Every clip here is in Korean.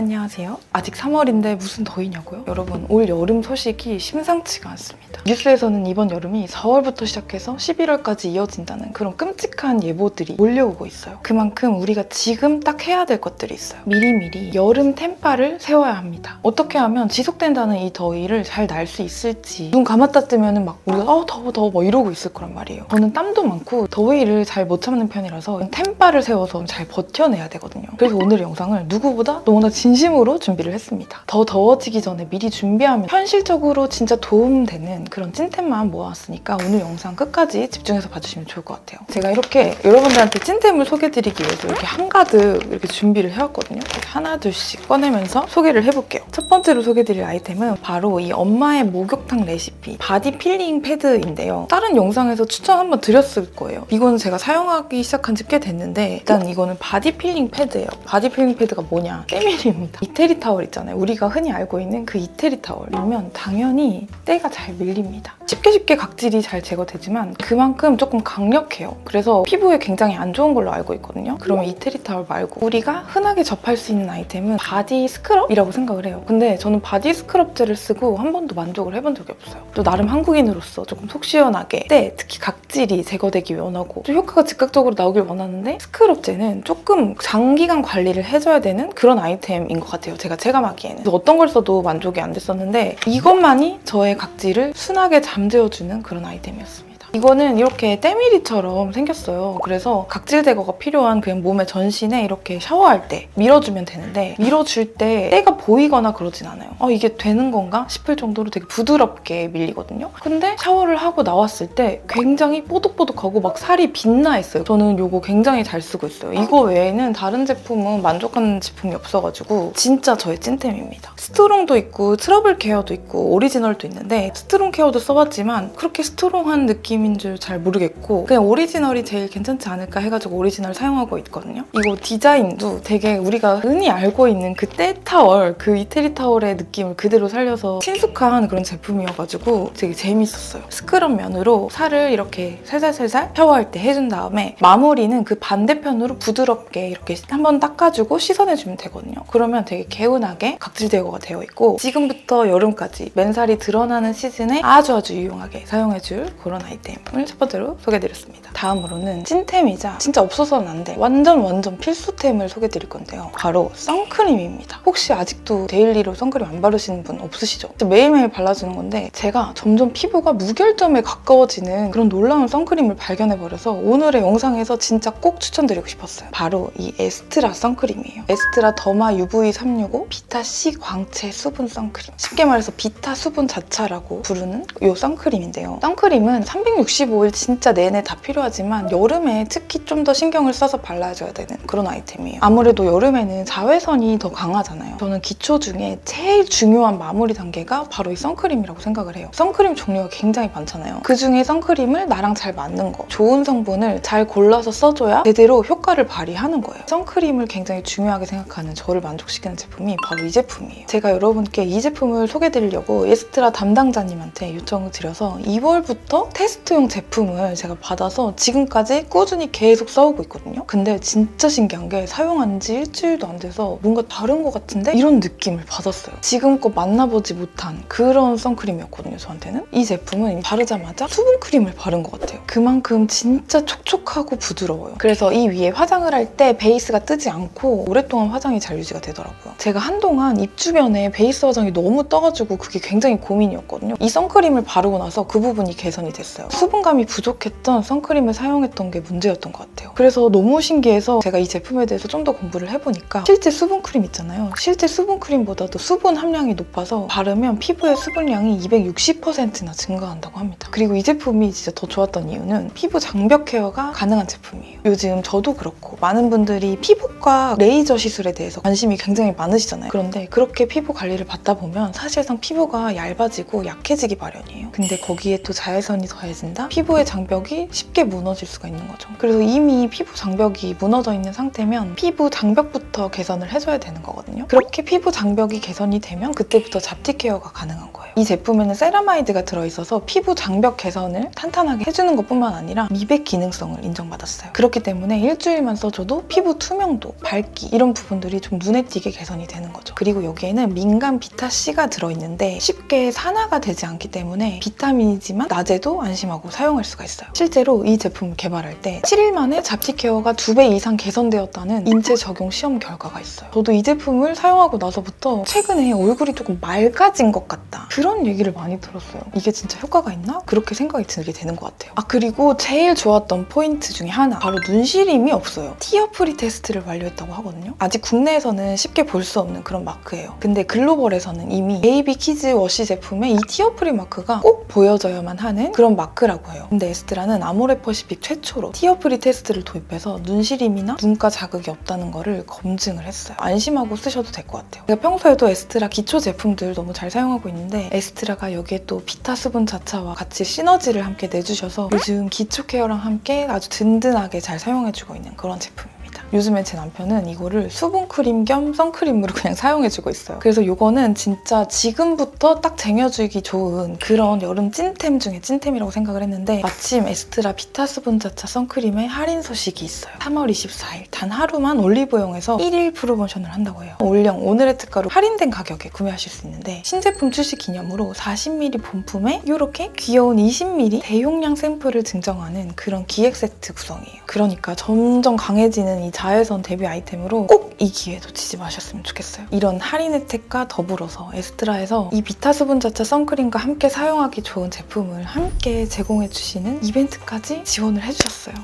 안녕하세요. 아직 3월인데 무슨 더위냐고요? 여러분, 올 여름 소식이 심상치가 않습니다. 뉴스에서는 이번 여름이 4월부터 시작해서 11월까지 이어진다는 그런 끔찍한 예보들이 몰려오고 있어요. 그만큼 우리가 지금 딱 해야 될 것들이 있어요. 미리미리 여름 템파를 세워야 합니다. 어떻게 하면 지속된다는 이 더위를 잘 날 수 있을지. 눈 감았다 뜨면은 막 우리가 더워 막 이러고 있을 거란 말이에요. 저는 땀도 많고 더위를 잘 못 참는 편이라서 템파를 세워서 잘 버텨내야 되거든요. 그래서 오늘 영상을 누구보다 너무나 진심으로 준비를 했습니다. 더 더워지기 전에 미리 준비하면 현실적으로 진짜 도움되는 그런 찐템만 모아왔으니까 오늘 영상 끝까지 집중해서 봐주시면 좋을 것 같아요. 제가 이렇게 여러분들한테 찐템을 소개해드리기 위해서 이렇게 한가득 이렇게 준비를 해왔거든요. 하나 둘씩 꺼내면서 소개를 해볼게요. 첫 번째로 소개해드릴 아이템은 바로 이 엄마의 목욕탕 레시피 바디 필링 패드인데요. 다른 영상에서 추천 한번 드렸을 거예요. 이거는 제가 사용하기 시작한 지 꽤 됐는데 일단 이거는 바디 필링 패드예요. 바디 필링 패드가 뭐냐? 때밀입니다. 이태리 타월 있잖아요. 우리가 흔히 알고 있는 그 이태리 타월이면 당연히 때가 잘 밀립니다. 쉽게 각질이 잘 제거되지만 그만큼 조금 강력해요. 그래서 피부에 굉장히 안 좋은 걸로 알고 있거든요. 그러면 이태리 타월 말고 우리가 흔하게 접할 수 있는 아이템은 바디 스크럽이라고 생각을 해요. 근데 저는 바디 스크럽제를 쓰고 한 번도 만족을 해본 적이 없어요. 또 나름 한국인으로서 조금 속 시원하게 때 특히 각질이 제거되기 원하고 좀 효과가 즉각적으로 나오길 원하는데 스크럽제는 조금 장기간 관리를 해줘야 되는 그런 아이템인 것 같아요. 제가 체감하기에는. 그래서 어떤 걸 써도 만족이 안 됐었는데 이것만이 저의 각질을 순하게 잠재워주는 그런 아이템이었습니다. 이거는 이렇게 때밀이처럼 생겼어요. 그래서 각질 제거가 필요한 그냥 몸의 전신에 이렇게 샤워할 때 밀어주면 되는데 밀어줄 때 때가 보이거나 그러진 않아요. 이게 되는 건가 싶을 정도로 되게 부드럽게 밀리거든요. 근데 샤워를 하고 나왔을 때 굉장히 뽀득뽀득하고 막 살이 빛나 있어요. 저는 이거 굉장히 잘 쓰고 있어요. 이거 외에는 다른 제품은 만족하는 제품이 없어가지고 진짜 저의 찐템입니다. 스트롱도 있고 트러블 케어도 있고 오리지널도 있는데 스트롱 케어도 써봤지만 그렇게 스트롱한 느낌 인 줄 잘 모르겠고 그냥 오리지널이 제일 괜찮지 않을까 해가지고 오리지널 사용하고 있거든요. 이거 디자인도 되게 우리가 흔히 알고 있는 그 때 타월, 그 이태리 타월의 느낌을 그대로 살려서 친숙한 그런 제품이어가지고 되게 재밌었어요. 스크럽 면으로 살을 이렇게 살살살살 샤워할 때 해준 다음에 마무리는 그 반대편으로 부드럽게 이렇게 한번 닦아주고 씻어내주면 되거든요. 그러면 되게 개운하게 각질 제거가 되어 있고 지금부터 여름까지 맨살이 드러나는 시즌에 아주 유용하게 사용해줄 그런 아이템 을 첫 번째로 소개해드렸습니다. 다음으로는 찐템이자 진짜 없어서는 안 돼 완전 필수템을 소개해드릴 건데요. 바로 선크림입니다. 혹시 아직도 데일리로 선크림 안 바르시는 분 없으시죠? 매일매일 발라주는 건데 제가 점점 피부가 무결점에 가까워지는 그런 놀라운 선크림을 발견해버려서 오늘의 영상에서 진짜 꼭 추천드리고 싶었어요. 바로 이 에스트라 선크림이에요. 에스트라 더마 UV 365 비타-C 광채 수분 선크림. 쉽게 말해서 비타 수분 자차라고 부르는 이 선크림인데요. 선크림은 365일 진짜 내내 다 필요하지만 여름에 특히 좀 더 신경을 써서 발라줘야 되는 그런 아이템이에요. 아무래도 여름에는 자외선이 더 강하잖아요. 저는 기초 중에 제일 중요한 마무리 단계가 바로 이 선크림이라고 생각을 해요. 선크림 종류가 굉장히 많잖아요. 그중에 선크림을 나랑 잘 맞는 거, 좋은 성분을 잘 골라서 써줘야 제대로 효과를 발휘하는 거예요. 선크림을 굉장히 중요하게 생각하는 저를 만족시키는 제품이 바로 이 제품이에요. 제가 여러분께 이 제품을 소개해드리려고 에스트라 담당자님한테 요청을 드려서 2월부터 테스트용 제품을 제가 받아서 지금까지 꾸준히 계속 써오고 있거든요. 근데 진짜 신기한 게 사용한 지 일주일도 안 돼서 뭔가 다른 것 같은데? 이런 느낌을 받았어요. 지금껏 만나보지 못한 그런 선크림이었거든요, 저한테는. 이 제품은 바르자마자 수분크림을 바른 것 같아요. 그만큼 진짜 촉촉하고 부드러워요. 그래서 이 위에 화장을 할 때 베이스가 뜨지 않고 오랫동안 화장이 잘 유지가 되더라고요. 제가 한동안 입 주변에 베이스 화장이 너무 떠가지고 그게 굉장히 고민이었거든요. 이 선크림을 바르고 나서 그 부분이 개선이 됐어요. 수분감이 부족했던 선크림을 사용했던 게 문제였던 것 같아요. 그래서 너무 신기해서 제가 이 제품에 대해서 좀 더 공부를 해보니까 실제 수분크림 있잖아요. 실제 수분크림보다도 수분 함량이 높아서 바르면 피부의 수분량이 260%나 증가한다고 합니다. 그리고 이 제품이 진짜 더 좋았던 이유는 피부 장벽 케어가 가능한 제품이에요. 요즘 저도 그렇고 많은 분들이 피부과 레이저 시술에 대해서 관심이 굉장히 많으시잖아요. 그런데 그렇게 피부 관리를 받다 보면 사실상 피부가 얇아지고 약해지기 마련이에요. 근데 거기에 또 자외선이 더해진다? 피부의 장벽이 쉽게 무너질 수가 있는 거죠. 그래서 이미 피부 장벽이 무너져 있는 상태면 피부 장벽부터 개선을 해줘야 되는 거거든요. 그렇게 피부 장벽이 개선이 되면 그때부터 잡티 케어가 가능한 거예요. 이 제품에는 세라마이드가 들어있어서 피부 장벽 개선을 탄탄하게 해주는 것뿐만 아니라 미백 기능성을 인정받았어요. 그렇기 때문에 일주일만 써줘도 피부 투명도, 밝기 이런 부분들이 좀 눈에 띄게 개선이 되는 거죠. 그리고 여기에는 민간 비타C가 들어있는데 쉽게 산화가 되지 않기 때문에 비타민이지만 낮에도 안심하고 사용할 수가 있어요. 실제로 이 제품을 개발할 때 7일 만에 잡티 케어가 2배 이상 개선되었다는 인체 적용 시험 결과가 있어요. 저도 이 제품을 사용하고 나서부터 최근에 얼굴이 조금 맑아진 것 같다. 그런 얘기를 많이 들었어요. 이게 진짜 효과가 있나? 그렇게 생각이 들게 되는 것 같아요. 그리고 제일 좋았던 포인트 중에 하나, 바로 눈시림이 없어요. 티어 프리 테스트를 완료했다고 하거든요. 아직 국내에서는 쉽게 볼 수 없는 그런 마크예요. 근데 글로벌에서는 이미 베이비 키즈 워시 제품에 이 티어 프리 마크가 꼭 보여져야만 하는 그런 마크라고 해요. 근데 에스트라는 아모레퍼시픽 최초로 티어 프리 테스트를 도입해서 눈시림이나 눈가 자극이 없다는 거를 검증을 했어요. 안심하고 쓰셔도 될 것 같아요. 제가 평소에도 에스트라 기초 제품들 너무 잘 사용하고 있는데 에스트라가 여기에 또 비타 수분 자차와 같이 시너지를 함께 내주셔서 요즘 기초 케어랑 함께 아주 든든하게 잘 사용해주고 있는 그런 제품입니다. 요즘에 제 남편은 이거를 수분크림 겸 선크림으로 그냥 사용해주고 있어요. 그래서 이거는 진짜 지금부터 딱 쟁여주기 좋은 그런 여름 찐템 중에 찐템이라고 생각을 했는데 마침 에스트라 비타 수분 자차 선크림의 할인 소식이 있어요. 3월 24일 단 하루만 올리브영에서 1일 프로모션을 한다고 해요. 올영 오늘의 특가로 할인된 가격에 구매하실 수 있는데 신제품 출시 기념으로 40ml 본품에 이렇게 귀여운 20ml 대용량 샘플을 증정하는 그런 기획 세트 구성이에요. 그러니까 점점 강해지는 이 자외선 대비 아이템으로 꼭 이 기회 놓치지 마셨으면 좋겠어요. 이런 할인 혜택과 더불어서 에스트라에서 이 비타 수분 자차 선크림과 함께 사용하기 좋은 제품을 함께 제공해주시는 이벤트까지 지원을 해주셨어요.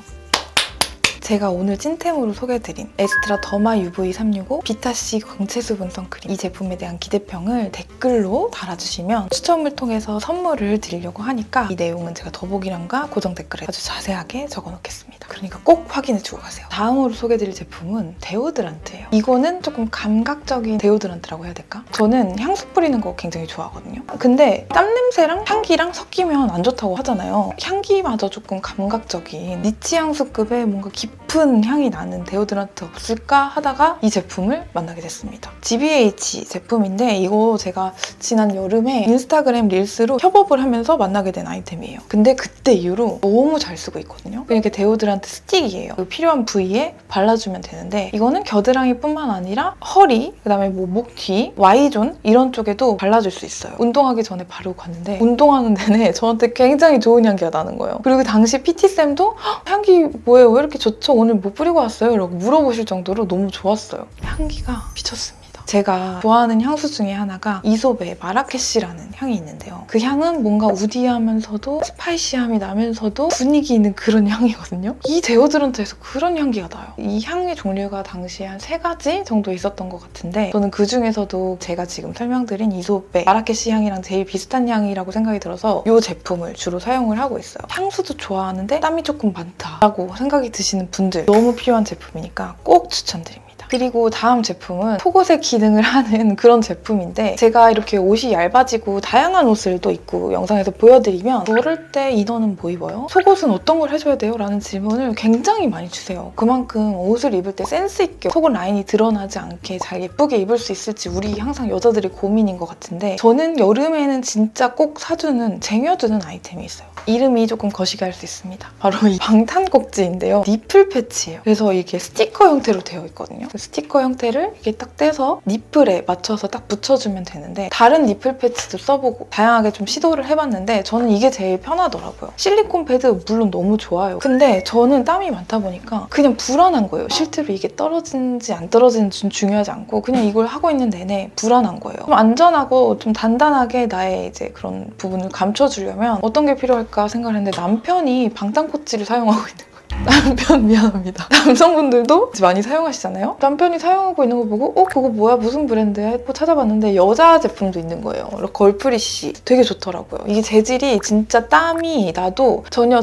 제가 오늘 찐템으로 소개해드린 에스트라 더마 UV365 비타C 광채 수분 선크림, 이 제품에 대한 기대평을 댓글로 달아주시면 추첨을 통해서 선물을 드리려고 하니까 이 내용은 제가 더보기란과 고정 댓글에 아주 자세하게 적어놓겠습니다. 그러니까 꼭 확인해주고 가세요. 다음으로 소개해드릴 제품은 데오드란트예요. 이거는 조금 감각적인 데오드란트라고 해야 될까? 저는 향수 뿌리는 거 굉장히 좋아하거든요. 근데 땀 냄새랑 향기랑 섞이면 안 좋다고 하잖아요. 향기마저 조금 감각적인 니치 향수급의 뭔가 깊은 향이 나는 데오드란트 없을까 하다가 이 제품을 만나게 됐습니다. GBH 제품인데 이거 제가 지난 여름에 인스타그램 릴스로 협업을 하면서 만나게 된 아이템이에요. 근데 그때 이후로 너무 잘 쓰고 있거든요. 이렇게 데오드란트 스틱이에요. 필요한 부위에 발라주면 되는데 이거는 겨드랑이뿐만 아니라 허리, 그다음에 뭐 목 뒤, Y존 이런 쪽에도 발라줄 수 있어요. 운동하기 전에 바르고 갔는데 운동하는 내내 저한테 굉장히 좋은 향기가 나는 거예요. 그리고 당시 PT쌤도 향기 뭐예요? 왜 이렇게 좋죠? 오늘 뭐 뿌리고 왔어요? 라고 물어보실 정도로 너무 좋았어요. 향기가 미쳤습니다. 제가 좋아하는 향수 중에 하나가 이솝의 마라케시라는 향이 있는데요. 그 향은 뭔가 우디하면서도 스파이시함이 나면서도 분위기 있는 그런 향이거든요. 이 데오드란트에서 그런 향기가 나요. 이 향의 종류가 당시에 한 3가지 정도 있었던 것 같은데 저는 그 중에서도 제가 지금 설명드린 이솝의 마라케시 향이랑 제일 비슷한 향이라고 생각이 들어서 이 제품을 주로 사용을 하고 있어요. 향수도 좋아하는데 땀이 조금 많다라고 생각이 드시는 분들 너무 필요한 제품이니까 꼭 추천드립니다. 그리고 다음 제품은 속옷의 기능을 하는 그런 제품인데 제가 이렇게 옷이 얇아지고 다양한 옷을 또 입고 영상에서 보여드리면 그럴 때 인원은 뭐 입어요? 속옷은 어떤 걸 해줘야 돼요? 라는 질문을 굉장히 많이 주세요. 그만큼 옷을 입을 때 센스 있게 속옷 라인이 드러나지 않게 잘 예쁘게 입을 수 있을지 우리 항상 여자들의 고민인 것 같은데 저는 여름에는 진짜 꼭 사주는 쟁여주는 아이템이 있어요. 이름이 조금 거시기할 수 있습니다. 바로 이 방탄꼭지인데요. 니플 패치예요. 그래서 이게 스티커 형태로 되어 있거든요. 스티커 형태를 이렇게 딱 떼서 니플에 맞춰서 딱 붙여주면 되는데 다른 니플 패치도 써보고 다양하게 좀 시도를 해봤는데 저는 이게 제일 편하더라고요. 실리콘 패드 물론 너무 좋아요. 근데 저는 땀이 많다 보니까 그냥 불안한 거예요. 실제로 이게 떨어지는지 안 떨어지는지는 중요하지 않고 그냥 이걸 하고 있는 내내 불안한 거예요. 좀 안전하고 좀 단단하게 나의 이제 그런 부분을 감춰주려면 어떤 게 필요할까 생각을 했는데 남편이 방탄꼭지를 사용하고 있는 거예요. 남편 미안합니다. 남성분들도 많이 사용하시잖아요. 남편이 사용하고 있는 거 보고 그거 뭐야? 무슨 브랜드야? 했고 찾아봤는데 여자 제품도 있는 거예요. 걸프리쉬 되게 좋더라고요. 이게 재질이 진짜 땀이 나도 전혀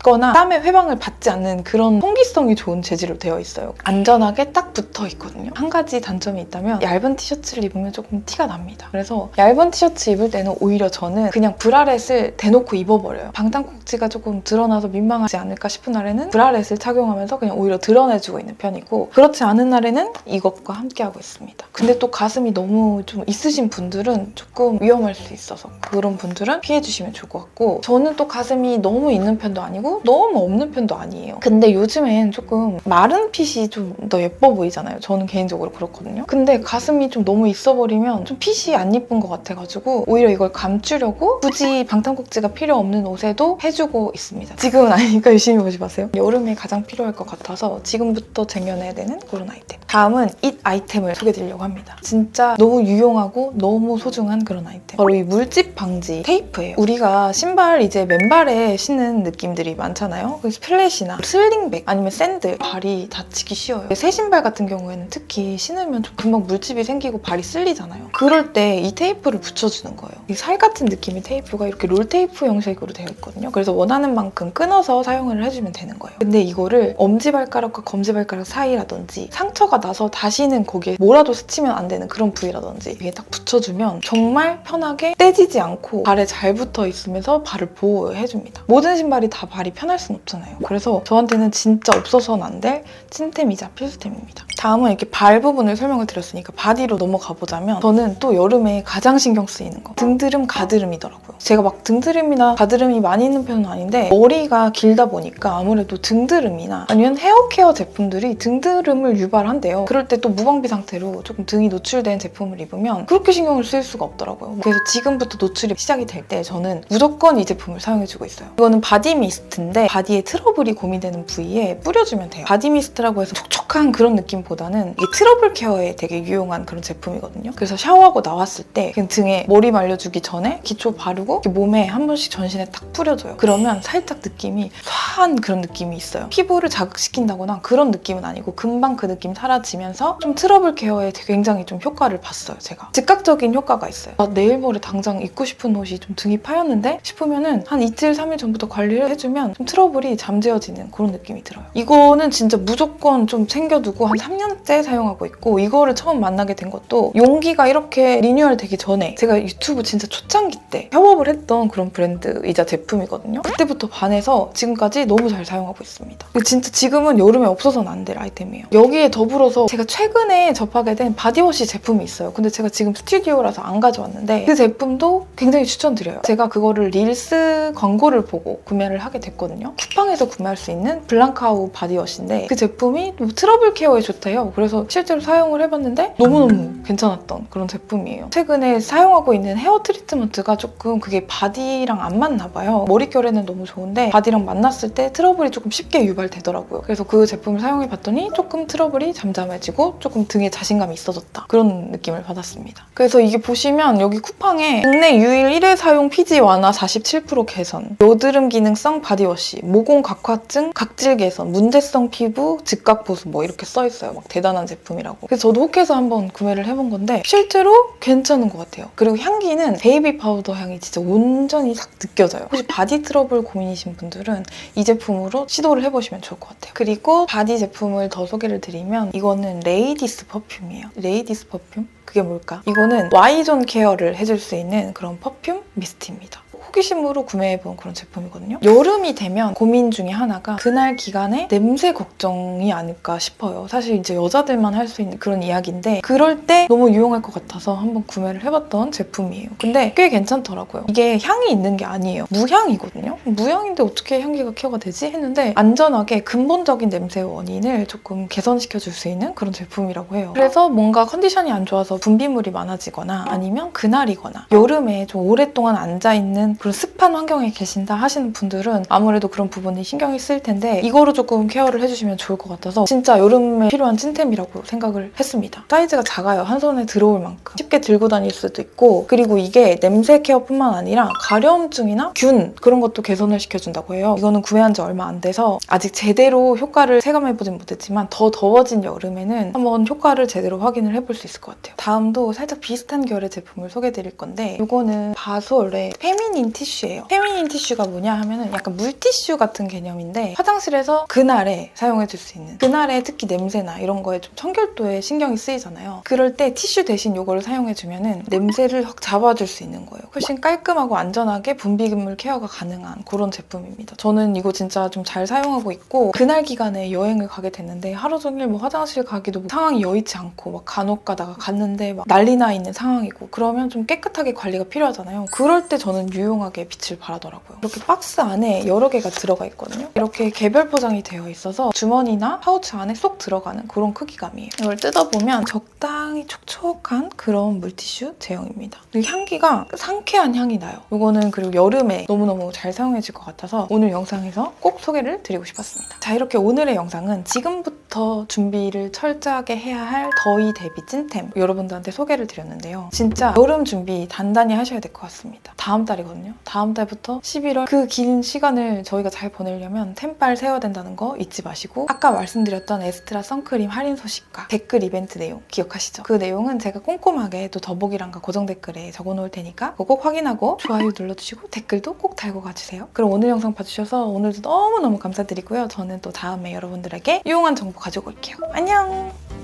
젖거나 땀의 회방을 받지 않는 그런 통기성이 좋은 재질로 되어 있어요. 안전하게 딱 붙어 있거든요. 한 가지 단점이 있다면 얇은 티셔츠를 입으면 조금 티가 납니다. 그래서 얇은 티셔츠 입을 때는 오히려 저는 그냥 브라렛을 대놓고 입어버려요. 방탄꼭지가 조금 드러나서 민망하지 않을까 싶은 날에는 브라렛을 착용하면서 그냥 오히려 드러내주고 있는 편이고, 그렇지 않은 날에는 이것과 함께하고 있습니다. 근데 또 가슴이 너무 좀 있으신 분들은 조금 위험할 수 있어서 그런 분들은 피해주시면 좋을 것 같고, 저는 또 가슴이 너무 있는 편도 아니고 너무 없는 편도 아니에요. 근데 요즘엔 조금 마른 핏이 좀 더 예뻐 보이잖아요. 저는 개인적으로 그렇거든요. 근데 가슴이 좀 너무 있어버리면 좀 핏이 안 예쁜 것 같아가지고 오히려 이걸 감추려고 굳이 방탄꼭지가 필요 없는 옷에도 해주고 있습니다. 지금은 아니니까 열심히 보지 마세요. 여름에 가장 필요할 것 같아서 지금부터 쟁여내야 되는 그런 아이템. 다음은 잇 아이템을 소개해드리려고 합니다. 진짜 너무 유용하고 너무 소중한 그런 아이템. 바로 이 물집 방지 테이프예요. 우리가 신발 이제 맨발에 신는 느낌들이 많잖아요. 그래서 플랫이나 슬링백 아니면 샌들, 발이 다치기 쉬워요. 새 신발 같은 경우에는 특히 신으면 좀 금방 물집이 생기고 발이 쓸리잖아요. 그럴 때 이 테이프를 붙여주는 거예요. 이 살 같은 느낌의 테이프가 이렇게 롤 테이프 형식으로 되어 있거든요. 그래서 원하는 만큼 끊어서 사용을 해주면 되는 거예요. 근데 이거를 엄지발가락과 검지발가락 사이라든지 상처가 나서 다시는 거기에 뭐라도 스치면 안 되는 그런 부위라든지 이게 딱 붙여주면 정말 편하게 떼지지 않고 발에 잘 붙어 있으면서 발을 보호해줍니다. 모든 신발이 다 발이 편할 순 없잖아요. 그래서 저한테는 진짜 없어서는 안 될 찐템이자 필수템입니다. 다음은 이렇게 발 부분을 설명을 드렸으니까 바디로 넘어가 보자면, 저는 또 여름에 가장 신경 쓰이는 거 등드름, 가드름이더라고요. 제가 막 등드름이나 가드름이 많이 있는 편은 아닌데 머리가 길다 보니까 아무래도 등드름이나 아니면 헤어케어 제품들이 등드름을 유발한대요. 그럴 때 또 무방비 상태로 조금 등이 노출된 제품을 입으면 그렇게 신경을 쓸 수가 없더라고요. 그래서 지금부터 노출이 시작이 될 때 저는 무조건 이 제품을 사용해주고 있어요. 이거는 바디 미스트인데 바디에 트러블이 고민되는 부위에 뿌려주면 돼요. 바디 미스트라고 해서 촉촉한 그런 느낌보다는 이게 트러블 케어에 되게 유용한 그런 제품이거든요. 그래서 샤워하고 나왔을 때 그냥 등에 머리 말려주기 전에 기초 바르고 이렇게 몸에 한 번씩 전신에 딱 뿌려줘요. 그러면 살짝 느낌이 화한 그런 느낌이 있어요. 피부를 자극시킨다거나 그런 느낌은 아니고 금방 그 느낌 사라지면서 좀 트러블 케어에 굉장히 좀 효과를 봤어요. 제가 즉각적인 효과가 있어요. 나 내일 모레 당장 입고 싶은 옷이 좀 등이 파였는데 싶으면은 한 이틀 3일 전부터 관리를 해주면 좀 트러블이 잠재워지는 그런 느낌이 들어요. 이거는 진짜 무조건 좀 챙겨두고 한 3년째 사용하고 있고, 이거를 처음 만나게 된 것도 용기가 이렇게 리뉴얼 되기 전에 제가 유튜브 진짜 초창기 때 협업을 했던 그런 브랜드이자 제품이거든요. 그때부터 반해서 지금까지 너무 잘 사용하고 있습니다. 진짜 지금은 여름에 없어서는 안 될 아이템이에요. 여기에 더불어서 제가 최근에 접하게 된 바디워시 제품이 있어요. 근데 제가 지금 스튜디오라서 안 가져왔는데 그 제품도 굉장히 추천드려요. 제가 그거를 릴스 광고를 보고 구매를 하게 됐거든요. 쿠팡에서 구매할 수 있는 블랑카우 바디워시인데 그 제품이 트러블 케어에 좋대요. 그래서 실제로 사용을 해봤는데 너무너무 괜찮았던 그런 제품이에요. 최근에 사용하고 있는 헤어 트리트먼트가 조금 그게 바디랑 안 맞나 봐요. 머릿결에는 너무 좋은데 바디랑 만났을 때 트러블이 조금 쉽게 유발되더라고요. 그래서 그 제품을 사용해봤더니 조금 트러블이 잠잠해지고 조금 등에 자신감이 있어졌다. 그런 느낌을 받았습니다. 그래서 이게 보시면 여기 쿠팡에 국내 유일 1회 사용 피지 완화 47% 개선, 여드름 기능성 바디워시, 모공 각화증, 각질 개선, 문제성 피부, 즉각 보수 뭐 이렇게 써있어요. 막 대단한 제품이라고. 그래서 저도 혹해서 한번 구매를 해본 건데 실제로 괜찮은 것 같아요. 그리고 향기는 베이비 파우더 향이 진짜 온전히 싹 느껴져요. 혹시 바디 트러블 고민이신 분들은 이 제품으로 시도를 해보시면 좋을 것 같아요. 그리고 바디 제품을 더 소개를 드리면 이거는 레이디스 퍼퓸이에요. 레이디스 퍼퓸? 그게 뭘까? 이거는 Y존 케어를 해줄 수 있는 그런 퍼퓸 미스트입니다. 호기심으로 구매해본 그런 제품이거든요. 여름이 되면 고민 중에 하나가 그날 기간에 냄새 걱정이 아닐까 싶어요. 사실 이제 여자들만 할 수 있는 그런 이야기인데 그럴 때 너무 유용할 것 같아서 한번 구매를 해봤던 제품이에요. 근데 꽤 괜찮더라고요. 이게 향이 있는 게 아니에요. 무향이거든요. 무향인데 어떻게 향기가 케어가 되지? 했는데 안전하게 근본적인 냄새 원인을 조금 개선시켜줄 수 있는 그런 제품이라고 해요. 그래서 뭔가 컨디션이 안 좋아서 분비물이 많아지거나 아니면 그날이거나 여름에 좀 오랫동안 앉아있는 그런 습한 환경에 계신다 하시는 분들은 아무래도 그런 부분이 신경이 쓰일 텐데 이거로 조금 케어를 해주시면 좋을 것 같아서 진짜 여름에 필요한 찐템이라고 생각을 했습니다. 사이즈가 작아요. 한 손에 들어올 만큼. 쉽게 들고 다닐 수도 있고, 그리고 이게 냄새 케어뿐만 아니라 가려움증이나 균 그런 것도 개선을 시켜준다고 해요. 이거는 구매한 지 얼마 안 돼서 아직 제대로 효과를 체감해보진 못했지만 더 더워진 여름에는 한번 효과를 제대로 확인을 해볼 수 있을 것 같아요. 다음도 살짝 비슷한 결의 제품을 소개해드릴 건데 이거는 바솔의 페미닌 티슈예요. 페미닌 티슈가 뭐냐 하면은 약간 물티슈 같은 개념인데 화장실에서 그날에 사용해줄 수 있는, 그날에 특히 냄새나 이런 거에 좀 청결도에 신경이 쓰이잖아요. 그럴 때 티슈 대신 이거를 사용해주면은 냄새를 확 잡아줄 수 있는 거예요. 훨씬 깔끔하고 안전하게 분비물 케어가 가능한 그런 제품입니다. 저는 이거 진짜 좀 잘 사용하고 있고, 그날 기간에 여행을 가게 됐는데 하루 종일 뭐 화장실 가기도 상황이 여의치 않고 막 간혹 가다가 갔는데 막 난리 나 있는 상황이고, 그러면 좀 깨끗하게 관리가 필요하잖아요. 그럴 때 저는 유용하게 빛을 발하더라고요. 이렇게 박스 안에 여러 개가 들어가 있거든요. 이렇게 개별 포장이 되어 있어서 주머니나 파우치 안에 쏙 들어가는 그런 크기감이에요. 이걸 뜯어보면 적당히 촉촉한 그런 물티슈 제형입니다. 그리고 향기가 상쾌한 향이 나요. 이거는 그리고 여름에 너무너무 잘 사용해질 것 같아서 오늘 영상에서 꼭 소개를 드리고 싶었습니다. 자, 이렇게 오늘의 영상은 지금부터 준비를 철저하게 해야 할 더위 대비 찐템 여러분들한테 소개를 드렸는데요. 진짜 여름 준비 단단히 하셔야 될 것 같습니다. 다음 달이거든요. 다음 달부터 11월 그 긴 시간을 저희가 잘 보내려면 템빨 세워야 된다는 거 잊지 마시고, 아까 말씀드렸던 에스트라 선크림 할인 소식과 댓글 이벤트 내용 기억하시죠? 그 내용은 제가 꼼꼼하게 또 더보기란과 고정 댓글에 적어놓을 테니까 그거 꼭 확인하고 좋아요 눌러주시고 댓글도 꼭 달고 가주세요. 그럼 오늘 영상 봐주셔서 오늘도 너무너무 감사드리고요. 저는 또 다음에 여러분들에게 유용한 정보 가지고 올게요. 안녕!